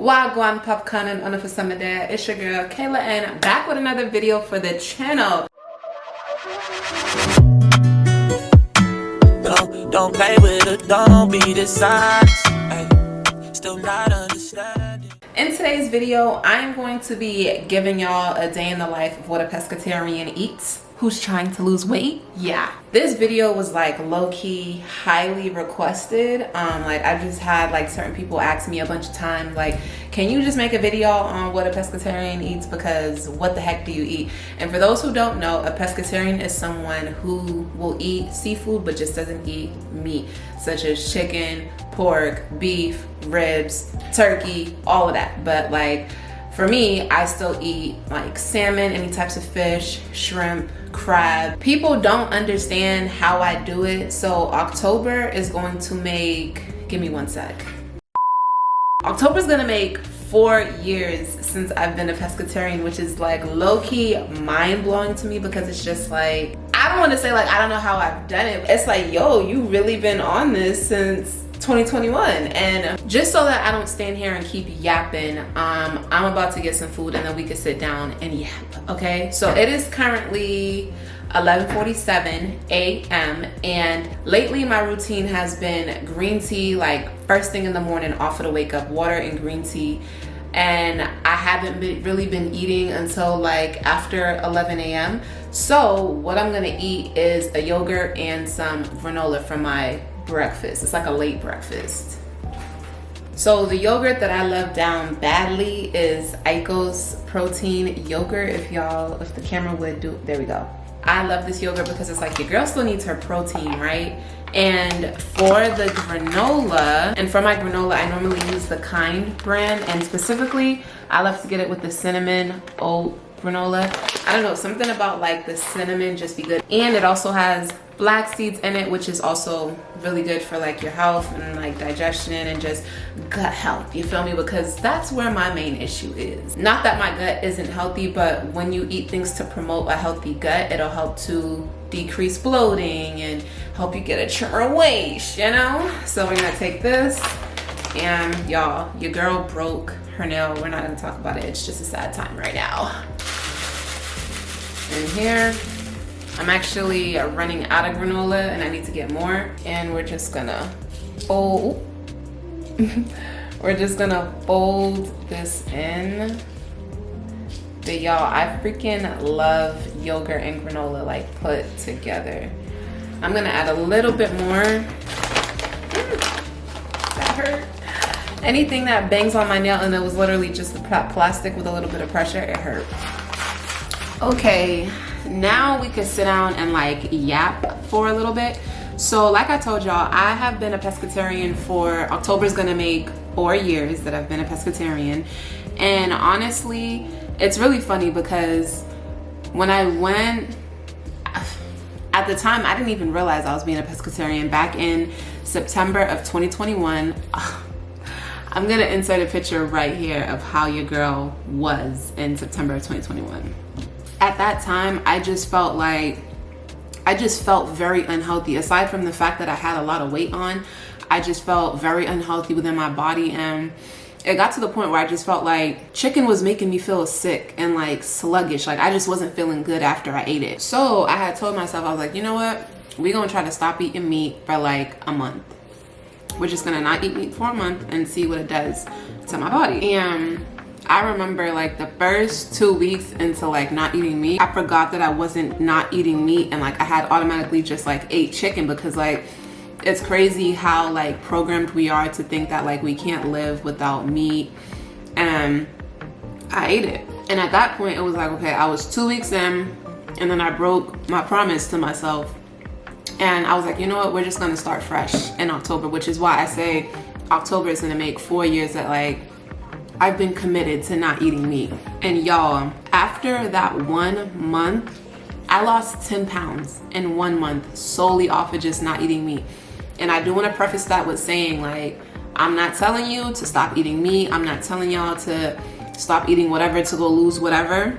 Wagwan popcorn and on for some of that. It's your girl Kayla and back with another video for the channel. Don't play with it, don't be dishonest. Still not understanding. In today's video, I'm going to be giving y'all a day in the life of what a pescatarian eats who's trying to lose weight. Yeah, this video was like low-key highly requested. Like I just had like certain people ask me a bunch of times, like, can you just make a video on what a pescatarian eats, because what the heck do you eat? And for those who don't know, a pescatarian is someone who will eat seafood but just doesn't eat meat, such as chicken, pork, beef, ribs, turkey, all of that. But like for me, I still eat like salmon, any types of fish, shrimp, crab. People don't understand how I do it. So October is going to make, give me one sec. October's gonna make 4 years since I've been a pescatarian, which is like low-key mind-blowing to me, because it's just like, I don't want to say like I don't know how I've done it. It's like, yo, you really been on this since 2021. And just so that I don't stand here and keep yapping, I'm about to get some food and then we can sit down and yap. Okay, so it is currently 11:47 a.m. and lately my routine has been green tea, like first thing in the morning, off of the wake up, water and green tea. And I haven't really been eating until like after 11 a.m. So what I'm gonna eat is a yogurt and some granola for my breakfast. It's like a late breakfast. So the yogurt that I love down badly is Ico's protein yogurt. If the camera would do, there we go. I love this yogurt because it's like your girl still needs her protein, right? And for the granola, and for my granola, I normally use the Kind brand, and specifically, I love to get it with the cinnamon oat granola. I don't know, something about like the cinnamon just be good. And it also has flax seeds in it, which is also really good for like your health and like digestion and just gut health, you feel me? Because that's where my main issue is. Not that my gut isn't healthy, but when you eat things to promote a healthy gut, it'll help to decrease bloating and help you get a trimmer waist, you know? So we're gonna take this, and y'all, your girl broke her nail. We're not gonna talk about it. It's just a sad time right now. And here, I'm actually running out of granola and I need to get more. And we're just gonna fold, we're just gonna fold this in. But y'all, I freaking love yogurt and granola like put together. I'm gonna add a little bit more. That hurt. Anything that bangs on my nail, and it was literally just the plastic with a little bit of pressure, it hurt. Okay, now we can sit down and like yap for a little bit. So like I told y'all, I have been a pescatarian for, October's gonna make 4 years that I've been a pescatarian. And honestly, it's really funny because when I went, at the time, I didn't even realize I was being a pescatarian. Back in September of 2021, I'm gonna insert a picture right here of how your girl was in September of 2021. At that time, I just felt very unhealthy. Aside from the fact that I had a lot of weight on, I just felt very unhealthy within my body. And it got to the point where I just felt like chicken was making me feel sick and like sluggish. Like I just wasn't feeling good after I ate it. So I had told myself, I was like, you know what? We're gonna try to stop eating meat for like a month. We're just gonna not eat meat for a month and see what it does to my body. And I remember like the first 2 weeks into like not eating meat, I forgot that I wasn't not eating meat, and like I had automatically just like ate chicken, because like it's crazy how like programmed we are to think that like we can't live without meat. And I ate it, and at that point it was like, okay, I was 2 weeks in, and then I broke my promise to myself, and I was like, you know what, we're just gonna start fresh in October, which is why I say October is gonna make 4 years that like I've been committed to not eating meat. And y'all, after that 1 month, I lost 10 pounds in 1 month solely off of just not eating meat. And I do want to preface that with saying, like, I'm not telling you to stop eating meat. I'm not telling y'all to stop eating whatever to go lose whatever.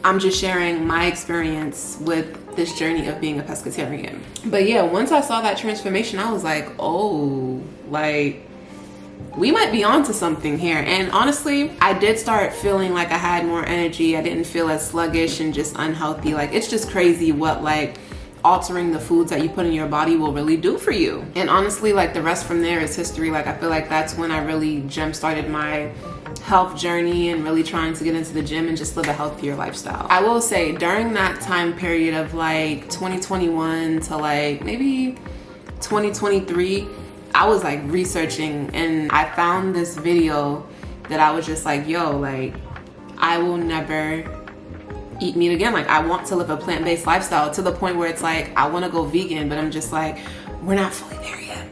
I'm just sharing my experience with this journey of being a pescatarian. But yeah, once I saw that transformation, I was like, oh, like, we might be onto something here. And honestly, I did start feeling like I had more energy. I didn't feel as sluggish and just unhealthy. Like, it's just crazy what like altering the foods that you put in your body will really do for you. And honestly, like the rest from there is history. Like, I feel like that's when I really jump started my health journey and really trying to get into the gym and just live a healthier lifestyle. I will say during that time period of like 2021 to like maybe 2023, I was like researching and I found this video that I was just like, yo, like I will never eat meat again. Like, I want to live a plant-based lifestyle, to the point where it's like I want to go vegan, but I'm just like, we're not fully there yet.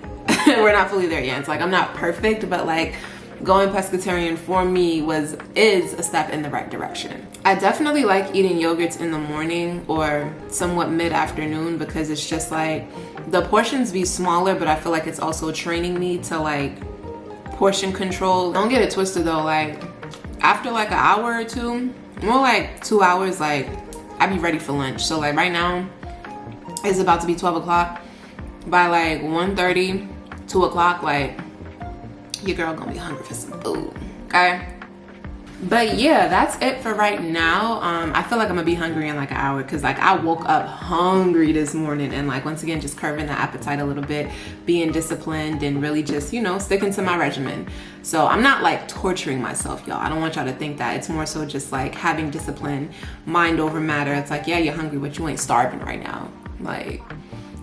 We're not fully there yet. It's like I'm not perfect, but like going pescatarian for me is a step in the right direction. I definitely like eating yogurts in the morning or somewhat mid-afternoon, because it's just like the portions be smaller, but I feel like it's also training me to like portion control. Don't get it twisted though, like after like an hour or two, more like 2 hours, like I be ready for lunch. So like right now it's about to be 12 o'clock. By like 1:30, 2 o'clock, like your girl gonna be hungry for some food, okay? But yeah, that's it for right now. I feel like I'm gonna be hungry in like an hour, because like I woke up hungry this morning, and like once again just curbing the appetite a little bit, being disciplined and really just, you know, sticking to my regimen. So I'm not like torturing myself, y'all. I don't want y'all to think that. It's more so just like having discipline, mind over matter. It's like, yeah, you're hungry, but you ain't starving right now. Like,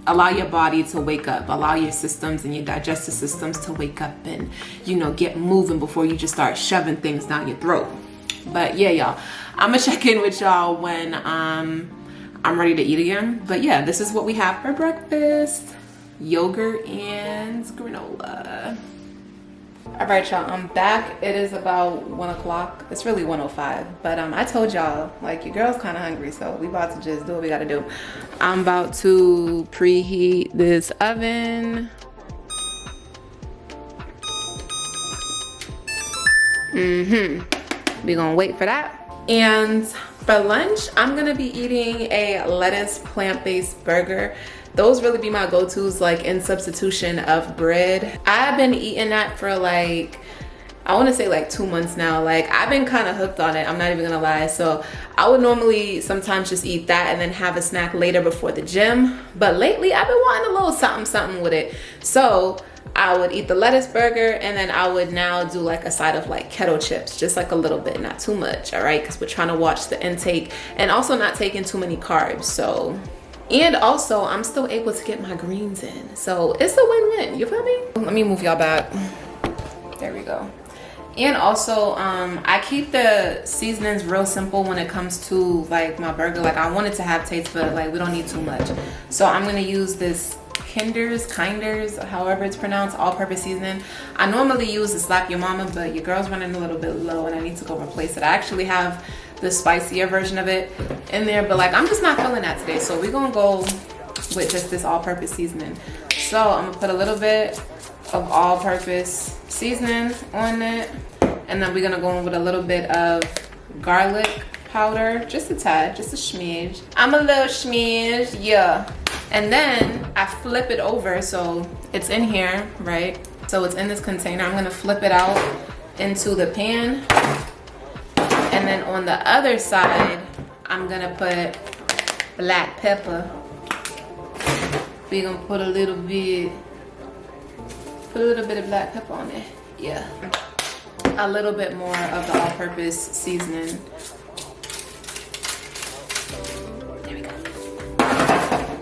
allow your body to wake up, allow your systems and your digestive systems to wake up and, you know, get moving before you just start shoving things down your throat. But yeah, y'all, I'm gonna check in with y'all when I'm ready to eat again. But yeah, this is what we have for breakfast: yogurt and granola. All right, y'all, I'm back. It is about 1 o'clock. It's really 1:05, but I told y'all, like, your girl's kind of hungry, so we about to just do what we gotta do. I'm about to preheat this oven. We gonna wait for that. And for lunch, I'm gonna be eating a lettuce plant-based burger. Those really be my go-tos, like in substitution of bread. I've been eating that for like, I want to say like 2 months now. Like, I've been kind of hooked on it, I'm not even gonna lie. So I would normally sometimes just eat that and then have a snack later before the gym, but lately I've been wanting a little something with it. So I would eat the lettuce burger, and then I would now do like a side of like keto chips, just like a little bit, not too much, all right? Because we're trying to watch the intake and also not taking too many carbs. So, and also I'm still able to get my greens in, so it's a win-win, you feel me? Let me move y'all back. There we go. And also I keep the seasonings real simple when it comes to like my burger. Like, I want it to have taste, but like we don't need too much. So I'm gonna use this Kinders, however it's pronounced, all-purpose seasoning. I normally use the Slap Your Mama, but your girl's running a little bit low and I need to go replace it. I actually have the spicier version of it in there, but like I'm just not feeling that today, so we're gonna go with just this all-purpose seasoning. So I'm gonna put a little bit of all-purpose seasoning on it, and then we're gonna go in with a little bit of garlic powder, just a tad, just a smidge. I'm a little smidge, yeah. And then I flip it over, so it's in here, right? So it's in this container. I'm gonna flip it out into the pan. And then on the other side, I'm gonna put black pepper. We're gonna put a little bit of black pepper on it. Yeah. A little bit more of the all-purpose seasoning. There we go.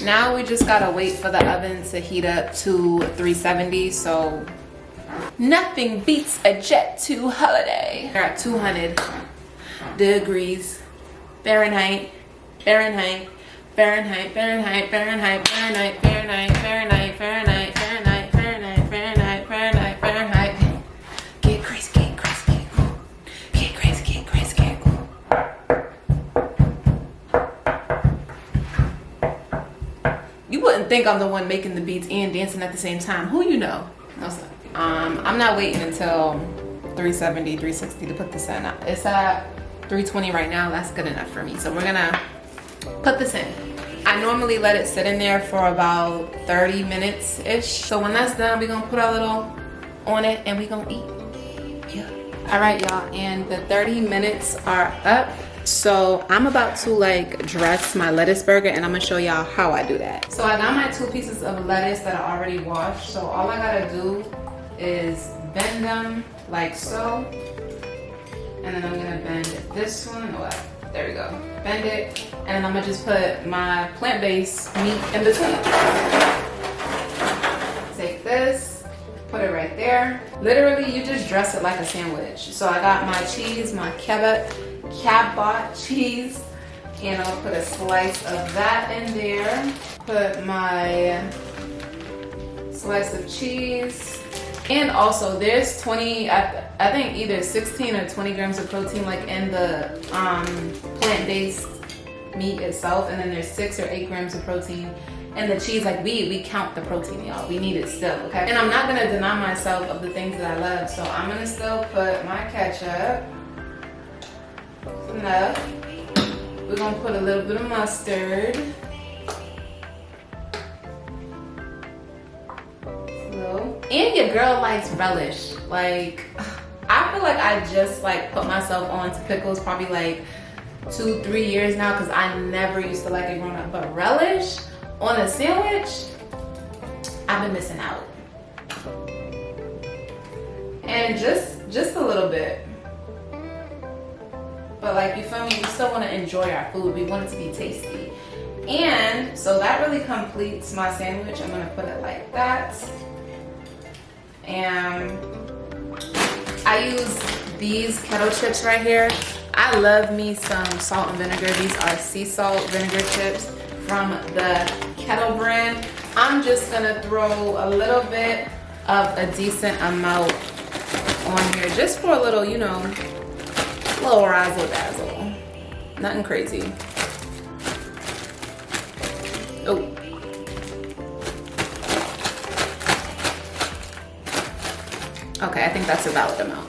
Now we just gotta wait for the oven to heat up to 370. So nothing beats a Jet 2 holiday. We're at 200 degrees Fahrenheit, Fahrenheit, Fahrenheit, Fahrenheit, Fahrenheit, Fahrenheit, Fahrenheit, Fahrenheit, Fahrenheit, Fahrenheit, Fahrenheit, Fahrenheit, Fahrenheit, Fahrenheit. Get crazy, get crazy, get cool. Get crazy, get crazy, get cool. You wouldn't think I'm the one making the beats and dancing at the same time. Who you know? No, stop. I'm not waiting until 370, 360 to put this in. It's at 320 right now. That's good enough for me. So we're gonna put this in. I normally let it sit in there for about 30 minutes ish. So when that's done, we're gonna put our little on it and we gonna eat. Yeah. All right, y'all, and the 30 minutes are up. So I'm about to like dress my lettuce burger and I'm gonna show y'all how I do that. So I got my 2 pieces of lettuce that I already washed. So all I gotta do is bend them like so. And then I'm gonna bend this one. Oh, there we go. Bend it. And then I'm gonna just put my plant-based meat in between. Take this, put it right there. Literally, you just dress it like a sandwich. So I got my cheese, my cabot cheese, and I'll put a slice of that in there. Put my slice of cheese. And also there's 20, I think either 16 or 20 grams of protein like in the plant-based meat itself. And then there's 6 or 8 grams of protein in the cheese. Like we count the protein, y'all. We need it still, okay? And I'm not gonna deny myself of the things that I love. So I'm gonna still put my ketchup. Enough. We're gonna put a little bit of mustard. And your girl likes relish. Like, I feel like I just like put myself on to pickles probably like 2-3 years now because I never used to like it growing up. But relish on a sandwich, I've been missing out. And just a little bit. But like, you feel me? We still want to enjoy our food. We want it to be tasty. And so that really completes my sandwich. I'm gonna put it like that. And I use these kettle chips right here. I love me some salt and vinegar. These are sea salt vinegar chips from the Kettle brand. I'm just gonna throw a little bit of a decent amount on here just for a little, you know, little razzle dazzle. Nothing crazy. Oh. Okay, I think that's a valid amount.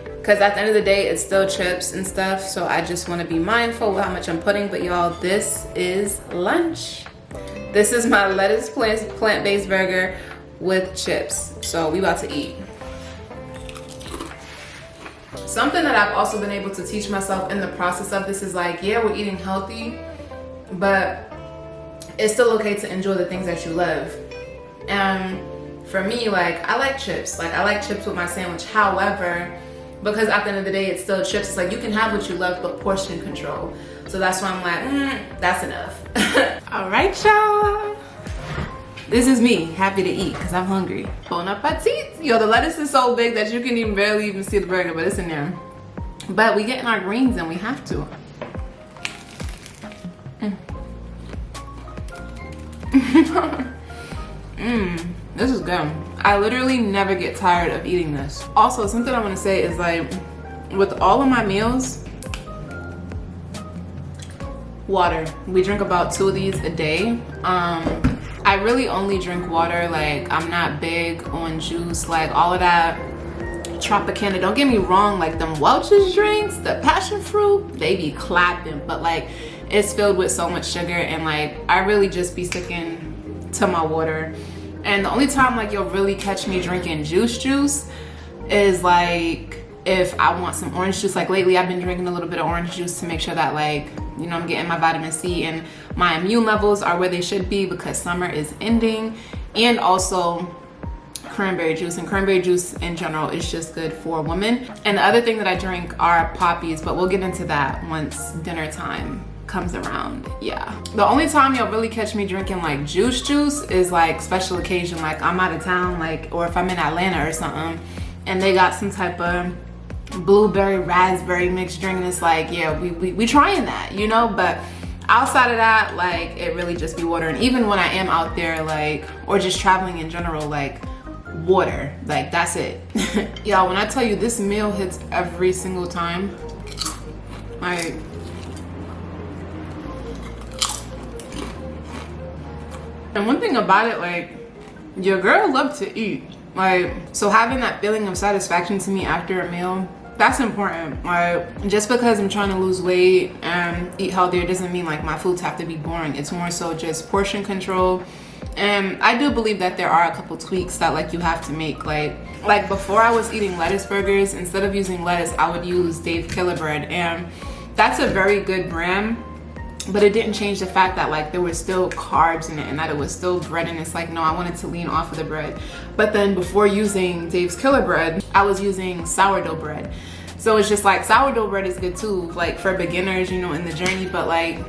Because at the end of the day, it's still chips and stuff. So I just want to be mindful of how much I'm putting. But y'all, this is lunch. This is my lettuce plant-based burger with chips. So we about to eat. Something that I've also been able to teach myself in the process of this is like, yeah, we're eating healthy, but it's still okay to enjoy the things that you love. For me, like, I like chips. Like, I like chips with my sandwich. However, because at the end of the day, it's still chips. It's like, you can have what you love, but portion control. So that's why I'm like, that's enough. All right, y'all. This is me, happy to eat, because I'm hungry. Bon appetit. Yo, the lettuce is so big that you can even barely even see the burger, but it's in there. But we getting our greens and we have to. This is good. I literally never get tired of eating this. Also, something I want to say is like, with all of my meals, water. We drink about 2 of these a day. I really only drink water. Like, I'm not big on juice, like all of that Tropicana. Don't get me wrong, like them Welch's drinks, the passion fruit, they be clapping, but like it's filled with so much sugar, and like I really just be sticking to my water. And the only time like you'll really catch me drinking juice is like if I want some orange juice. Like lately I've been drinking a little bit of orange juice to make sure that, like, you know, I'm getting my vitamin C and my immune levels are where they should be, because summer is ending. And also cranberry juice, and cranberry juice in general is just good for women. And the other thing that I drink are poppies, but we'll get into that once dinner time comes around. Yeah, the only time you'll really catch me drinking like juice is like special occasion, like I'm out of town, like, or if I'm in Atlanta or something and they got some type of blueberry raspberry mixed drink, and it's like, yeah, we trying that, you know. But outside of that, like, it really just be water. And even when I am out there, like, or just traveling in general, like, water, like, that's it. Y'all, when I tell you this meal hits every single time, like, and one thing about it, like, your girl love to eat. Like, so having that feeling of satisfaction to me after a meal, that's important. Like, just because I'm trying to lose weight and eat healthier doesn't mean like my foods have to be boring. It's more so just portion control And I do believe that there are a couple tweaks that like you have to make. Like before I was eating lettuce burgers, instead of using lettuce, I would use Dave Killer bread, and that's a very good brand. But it didn't change the fact that like there was still carbs in it and that it was still bread, and it's like, no, I wanted to lean off of the bread. But then before using Dave's Killer bread, I was using sourdough bread. So it's just like sourdough bread is good too, like for beginners, you know, in the journey. But like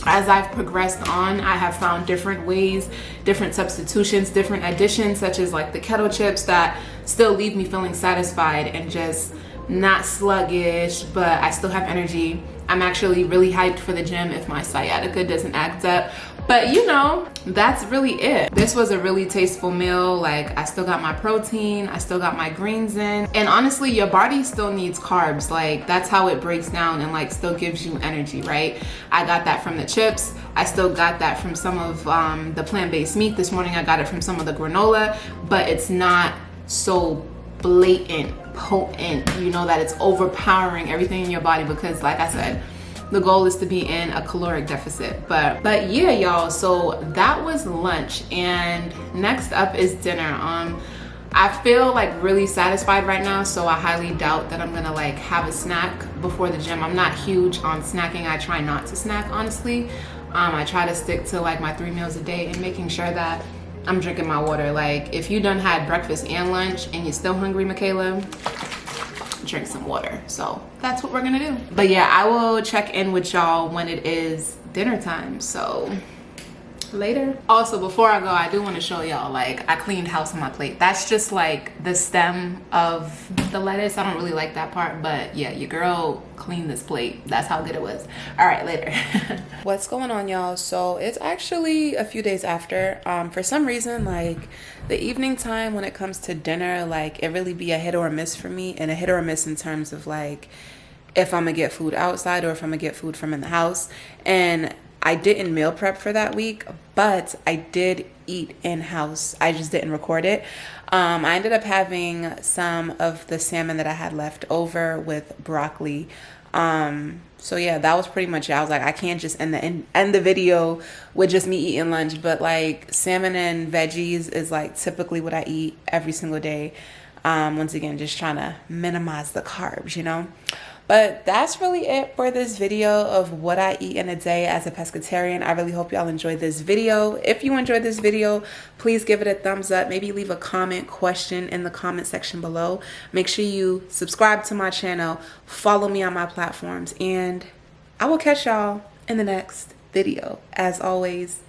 as I've progressed on, I have found different ways, different substitutions, different additions, such as like the keto chips that still leave me feeling satisfied and just not sluggish, but I still have energy. I'm actually really hyped for the gym if my sciatica doesn't act up. But you know, that's really it. This was a really tasteful meal. Like I still got my protein, I still got my greens in. And honestly, your body still needs carbs. Like that's how it breaks down and like still gives you energy, right? I got that from the chips. I still got that from some of the plant-based meat. This morning I got it from some of the granola, but it's not so blatant, potent, you know, that it's overpowering everything in your body, because like I said, the goal is to be in a caloric deficit. But yeah, y'all, so that was lunch, and next up is dinner. I feel like really satisfied right now, so I highly doubt that I'm gonna like have a snack before the gym. I'm not huge on snacking. I try not to snack, honestly. I try to stick to like my 3 meals a day and making sure that I'm drinking my water. Like if you done had breakfast and lunch and you're still hungry, Michaela, drink some water. So that's what we're gonna do. But yeah, I will check in with y'all when it is dinner time. So later. Also, before I go, I do want to show y'all, like I cleaned house on my plate. That's just like the stem of the lettuce. I don't really like that part, but yeah, your girl cleaned this plate. That's how good it was. All right, later. What's going on, y'all? So it's actually a few days after. For some reason, like the evening time when it comes to dinner, like it really be a hit or a miss for me, and a hit or a miss in terms of like if I'm gonna get food outside or if I'm gonna get food from in the house. And I didn't meal prep for that week, but I did eat in-house. I just didn't record it. I ended up having some of the salmon that I had left over with broccoli. So yeah, that was pretty much it. I was like, I can't just end the video with just me eating lunch, but like salmon and veggies is like typically what I eat every single day. Once again, just trying to minimize the carbs, you know. But that's really it for this video of what I eat in a day as a pescatarian. I really hope y'all enjoyed this video. If you enjoyed this video, please give it a thumbs up. Maybe leave a question in the comment section below. Make sure you subscribe to my channel, follow me on my platforms, and I will catch y'all in the next video. As always,